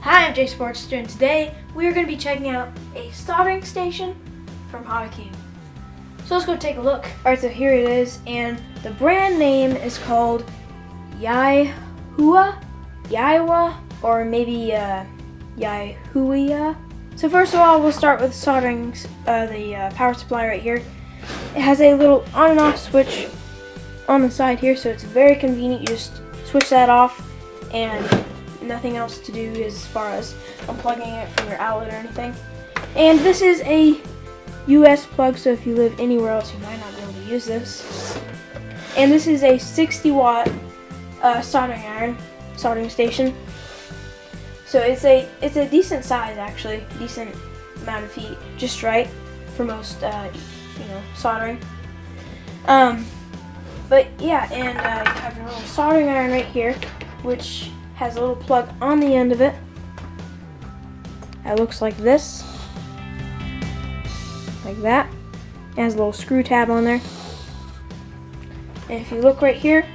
Hi, I'm Jay Sportster, and today we are going to be checking out a soldering station from Hobby King. So let's go take a look. Alright, so here it is, and the brand name is called YIHUA, or maybe YIHUA. So first of all, we'll start with soldering the power supply right here. It has a little on and off switch on the side here, so it's very convenient. You just switch that off and nothing else to do as far as unplugging it from your outlet or anything. And this is a US plug, so if you live anywhere else you might not be able to use this. And this is a 60-watt soldering station. So it's a decent size, actually, decent amount of heat, just right for most soldering. But yeah, and you have your little soldering iron right here, which has a little plug on the end of it. It looks like this, like that. It has a little screw tab on there. And if you look right here,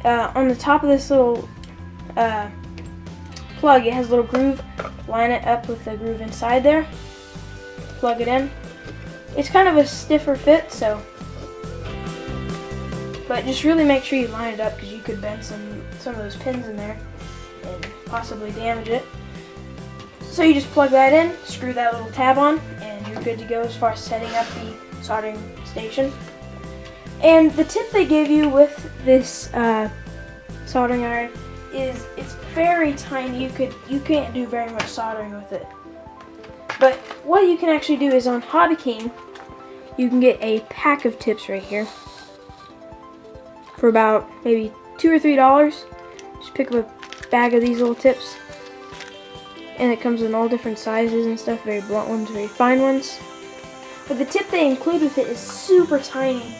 on the top of this little plug, it has a little groove. Line it up with the groove inside there. Plug it in. It's kind of a stiffer fit, but just really make sure you line it up, because you could bend some of those pins in there and possibly damage it. So you just plug that in, screw that little tab on, and you're good to go as far as setting up the soldering station. And the tip they give you with this soldering iron is it's very tiny. You can't do very much soldering with it. But what you can actually do is on Hobby King, you can get a pack of tips right here for about maybe $2 or $3. Just pick up a bag of these little tips, and it comes in all different sizes and stuff, very blunt ones, very fine ones. But the tip they include with it is super tiny,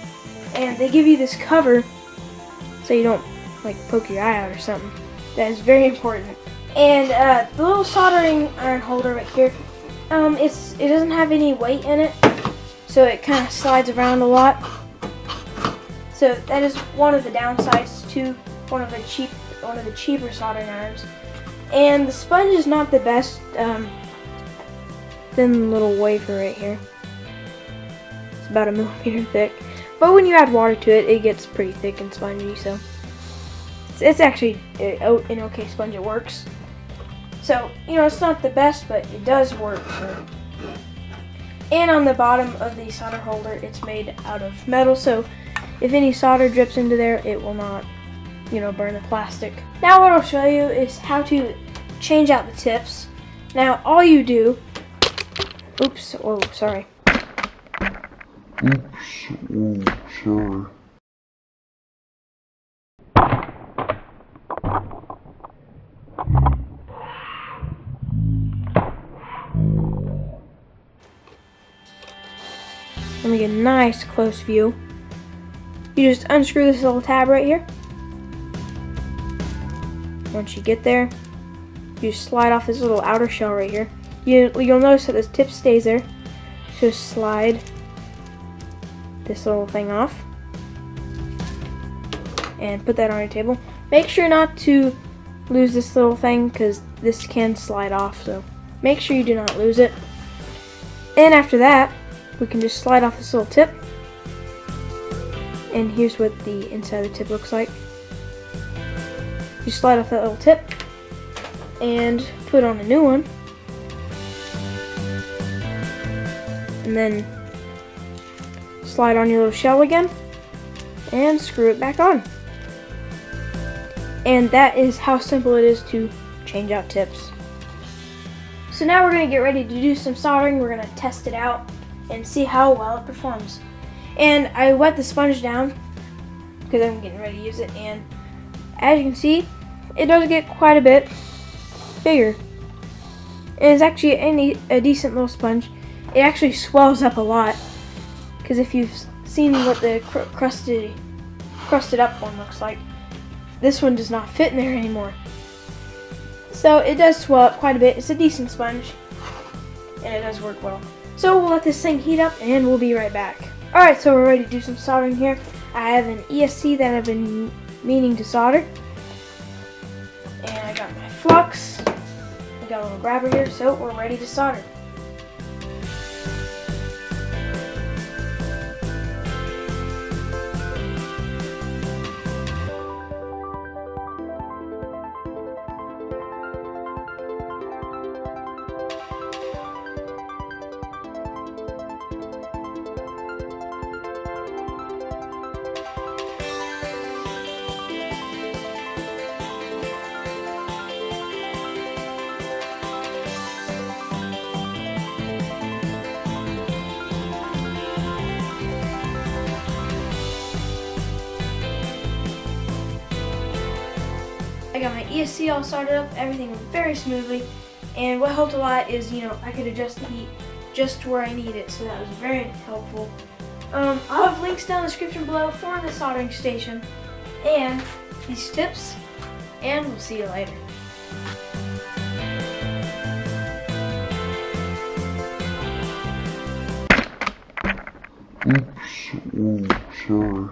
and they give you this cover so you don't like poke your eye out or something. That is very important. And the little soldering iron holder right here, it doesn't have any weight in it, so it kind of slides around a lot. So that is one of the downsides to one of the cheaper soldering irons. And the sponge is not the best. Thin little wafer right here. It's about 1 millimeter thick. But when you add water to it, it gets pretty thick and spongy. So it's actually an okay sponge. It works. So it's not the best, but it does work. So. And on the bottom of the solder holder, it's made out of metal. So if any solder drips into there, it will not, burn the plastic. Now what I'll show you is how to change out the tips. Now all you do, oops, whoa, sorry. Oops, whoa, sorry. Let me get a nice close view. You just unscrew this little tab right here. Once you get there, you just slide off this little outer shell right here. You'll notice that this tip stays there. Just slide this little thing off and put that on your table. Make sure not to lose this little thing, because this can slide off, so make sure you do not lose it. And after that, we can just slide off this little tip. And here's what the inside of the tip looks like. You slide off that little tip and put on a new one. And then slide on your little shell again and screw it back on. And that is how simple it is to change out tips. So now we're going to get ready to do some soldering. We're going to test it out and see how well it performs. And I wet the sponge down because I'm getting ready to use it, and as you can see, it does get quite a bit bigger. And it's actually a decent little sponge. It actually swells up a lot, because if you've seen what the crusted up one looks like, this one does not fit in there anymore. So it does swell up quite a bit. It's a decent sponge, and it does work well. So we'll let this thing heat up, and we'll be right back. Alright, so we're ready to do some soldering here. I have an ESC that I've been meaning to solder. And I got my flux, got a little grabber here, so we're ready to solder. I got my ESC all soldered up, everything went very smoothly, and what helped a lot is, I could adjust the heat just to where I need it, so that was very helpful. I'll have links down in the description below for the soldering station and these tips, and we'll see you later. Oops. Oh, sorry.